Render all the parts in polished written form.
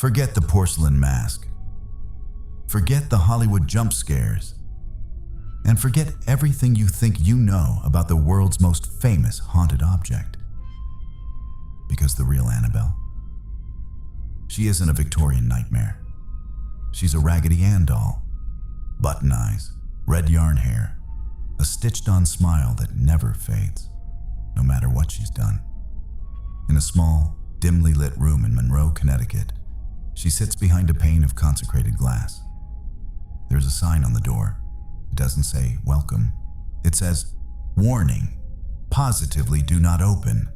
Forget the porcelain mask. Forget the Hollywood jump scares. And forget everything you think you know about the world's most famous haunted object. Because the real Annabelle, she isn't a Victorian nightmare. She's a Raggedy Ann doll. Button eyes, red yarn hair, a stitched-on smile that never fades, no matter what she's done. In a small, dimly lit room in Monroe, Connecticut, she sits behind a pane of consecrated glass. There's a sign on the door. It doesn't say welcome. It says, warning, positively do not open.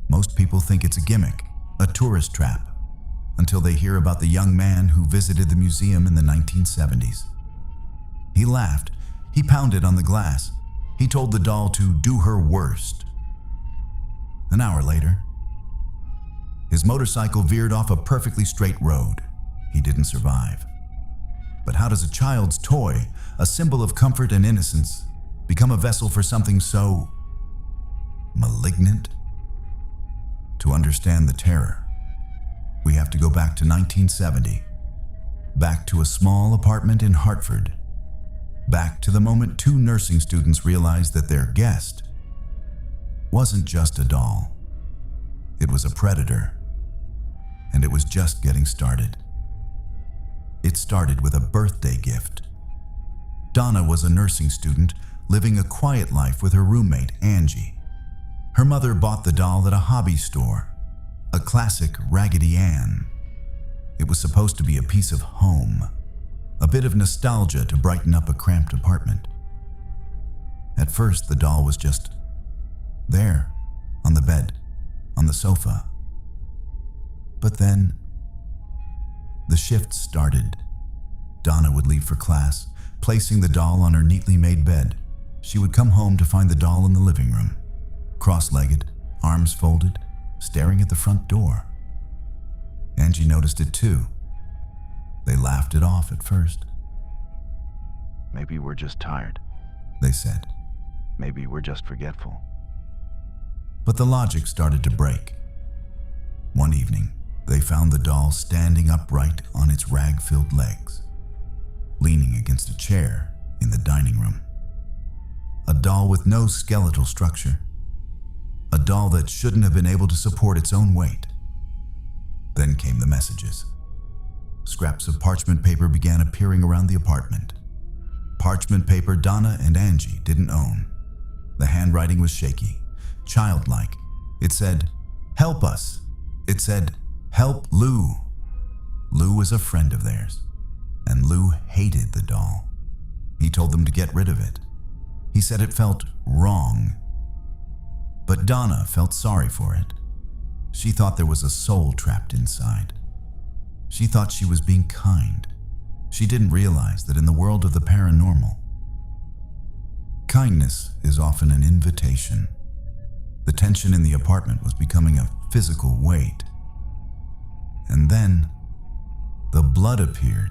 Most people think it's a gimmick, a tourist trap, until they hear about the young man who visited the museum in the 1970s. He laughed. He pounded on the glass. He told the doll to do her worst. An hour later, his motorcycle veered off a perfectly straight road. He didn't survive. But how does a child's toy, a symbol of comfort and innocence, become a vessel for something so malignant? To understand the terror, we have to go back to 1970, back to a small apartment in Hartford, back to the moment two nursing students realized that their guest wasn't just a doll. It was a predator, and it was just getting started. It started with a birthday gift. Donna was a nursing student living a quiet life with her roommate, Angie. Her mother bought the doll at a hobby store, a classic Raggedy Ann. It was supposed to be a piece of home, a bit of nostalgia to brighten up a cramped apartment. At first, the doll was just there, on the bed, on the sofa. But then, the shift started. Donna would leave for class, placing the doll on her neatly made bed. She would come home to find the doll in the living room, cross-legged, arms folded, staring at the front door. Angie noticed it too. They laughed it off at first. Maybe we're just tired, they said. Maybe we're just forgetful. But the logic started to break. One evening, they found the doll standing upright on its rag-filled legs, leaning against a chair in the dining room. A doll with no skeletal structure. A doll that shouldn't have been able to support its own weight. Then came the messages. Scraps of parchment paper began appearing around the apartment. Parchment paper Donna and Angie didn't own. The handwriting was shaky, childlike. It said, "Help us." It said, "Help Lou." Lou was a friend of theirs, and Lou hated the doll. He told them to get rid of it. He said it felt wrong. But Donna felt sorry for it. She thought there was a soul trapped inside. She thought she was being kind. She didn't realize that in the world of the paranormal, kindness is often an invitation. The tension in the apartment was becoming a physical weight. And then, the blood appeared.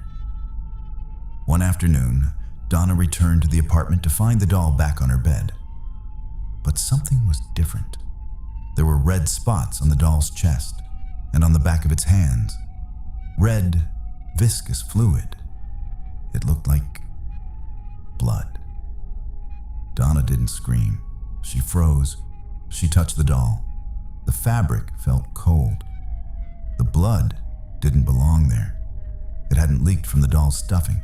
One afternoon, Donna returned to the apartment to find the doll back on her bed. But something was different. There were red spots on the doll's chest and on the back of its hands. Red, viscous fluid. It looked like blood. Donna didn't scream. She froze. She touched the doll. The fabric felt cold. The blood didn't belong there. It hadn't leaked from the doll's stuffing.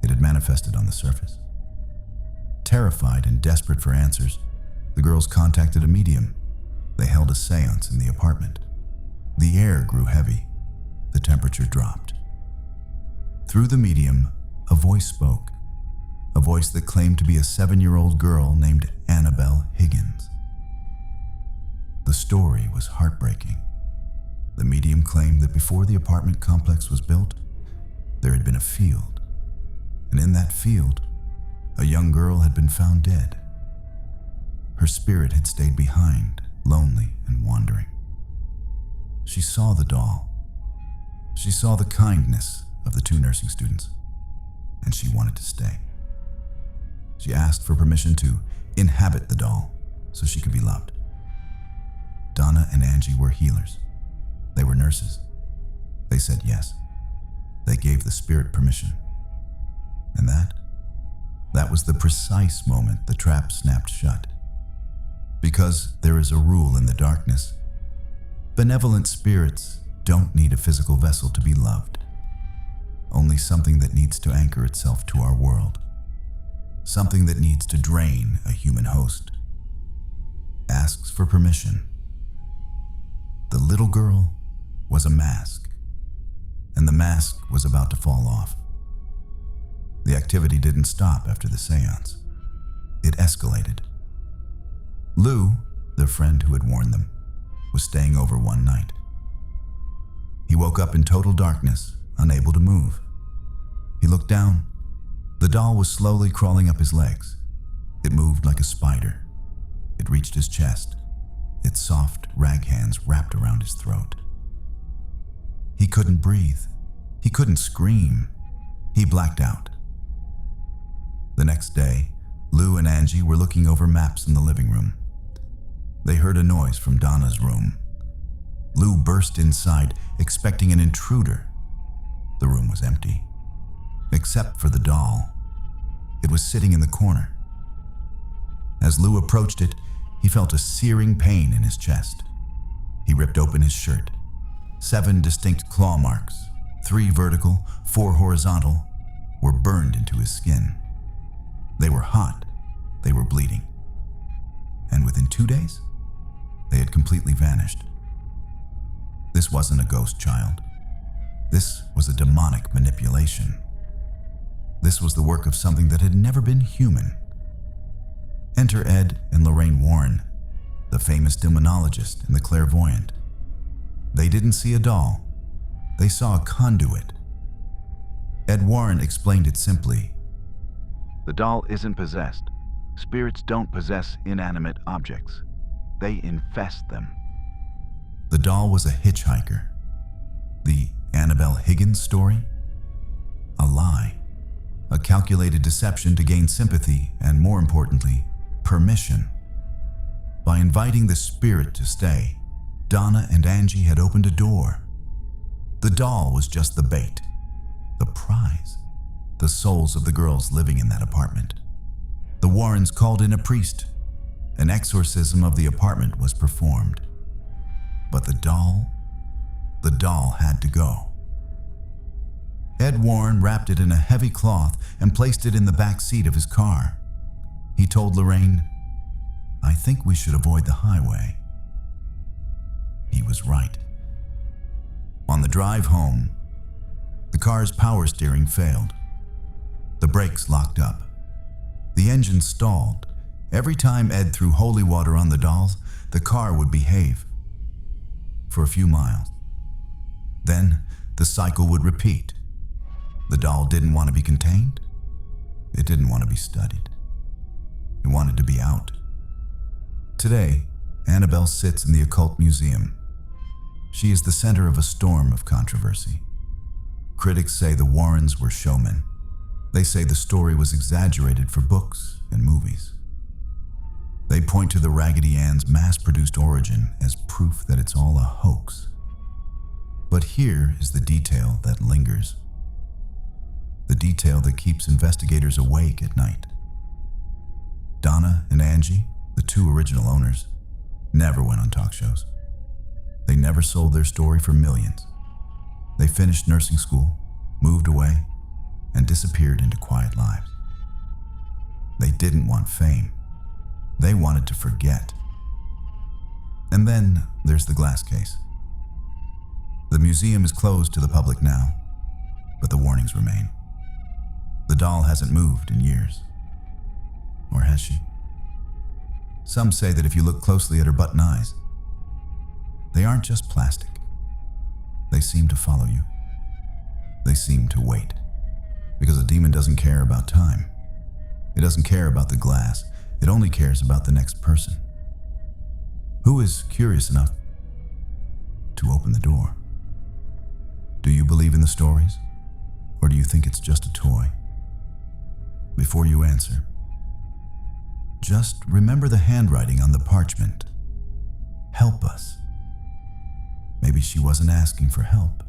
It had manifested on the surface. Terrified and desperate for answers, the girls contacted a medium. They held a seance in the apartment. The air grew heavy. The temperature dropped. Through the medium, a voice spoke. A voice that claimed to be a 7-year-old girl named Annabelle Higgins. The story was heartbreaking. The medium claimed that before the apartment complex was built, there had been a field. And in that field, a young girl had been found dead. Her spirit had stayed behind, lonely and wandering. She saw the doll. She saw the kindness of the two nursing students, and she wanted to stay. She asked for permission to inhabit the doll so she could be loved. Donna and Angie were healers. They were nurses. They said yes. They gave the spirit permission. And that was the precise moment the trap snapped shut. Because there is a rule in the darkness. Benevolent spirits don't need a physical vessel to be loved. Only something that needs to anchor itself to our world. Something that needs to drain a human host. Asks for permission. The little girl was a mask, and the mask was about to fall off. The activity didn't stop after the seance. It escalated. Lou, their friend who had warned them, was staying over one night. He woke up in total darkness, unable to move. He looked down. The doll was slowly crawling up his legs. It moved like a spider. It reached his chest. Its soft rag hands wrapped around his throat. He couldn't breathe. He couldn't scream. He blacked out. The next day, Lou and Angie were looking over maps in the living room. They heard a noise from Donna's room. Lou burst inside, expecting an intruder. The room was empty, except for the doll. It was sitting in the corner. As Lou approached it, he felt a searing pain in his chest. He ripped open his shirt. 7 distinct claw marks, 3 vertical, 4 horizontal, were burned into his skin. They were hot. They were bleeding. And within 2 days, they had completely vanished. This wasn't a ghost child. This was a demonic manipulation. This was the work of something that had never been human. Enter Ed and Lorraine Warren, the famous demonologist and the clairvoyant. They didn't see a doll. They saw a conduit. Ed Warren explained it simply. The doll isn't possessed. Spirits don't possess inanimate objects. They infest them. The doll was a hitchhiker. The Annabelle Higgins story? A lie. A calculated deception to gain sympathy and, more importantly, permission. By inviting the spirit to stay, Donna and Angie had opened a door. The doll was just the bait, the prize, the souls of the girls living in that apartment. The Warrens called in a priest. An exorcism of the apartment was performed. But the doll had to go. Ed Warren wrapped it in a heavy cloth and placed it in the back seat of his car. He told Lorraine, "I think we should avoid the highway." He was right. On the drive home, the car's power steering failed. The brakes locked up. The engine stalled. Every time Ed threw holy water on the dolls, the car would behave. For a few miles. Then the cycle would repeat. The doll didn't want to be contained. It didn't want to be studied. It wanted to be out. Today, Annabelle sits in the Occult Museum. She is the center of a storm of controversy. Critics say the Warrens were showmen. They say the story was exaggerated for books and movies. They point to the Raggedy Ann's mass-produced origin as proof that it's all a hoax. But here is the detail that lingers. The detail that keeps investigators awake at night. Donna and Angie, the 2 original owners, never went on talk shows. They never sold their story for millions. They finished nursing school, moved away, and disappeared into quiet lives. They didn't want fame. They wanted to forget. And then there's the glass case. The museum is closed to the public now, but the warnings remain. The doll hasn't moved in years. Or has she? Some say that if you look closely at her button eyes, they aren't just plastic. They seem to follow you. They seem to wait. Because a demon doesn't care about time. It doesn't care about the glass. It only cares about the next person. Who is curious enough to open the door? Do you believe in the stories? Or do you think it's just a toy? Before you answer, just remember the handwriting on the parchment. Help us. Maybe she wasn't asking for help.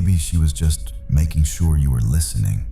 maybe she was just making sure you were listening.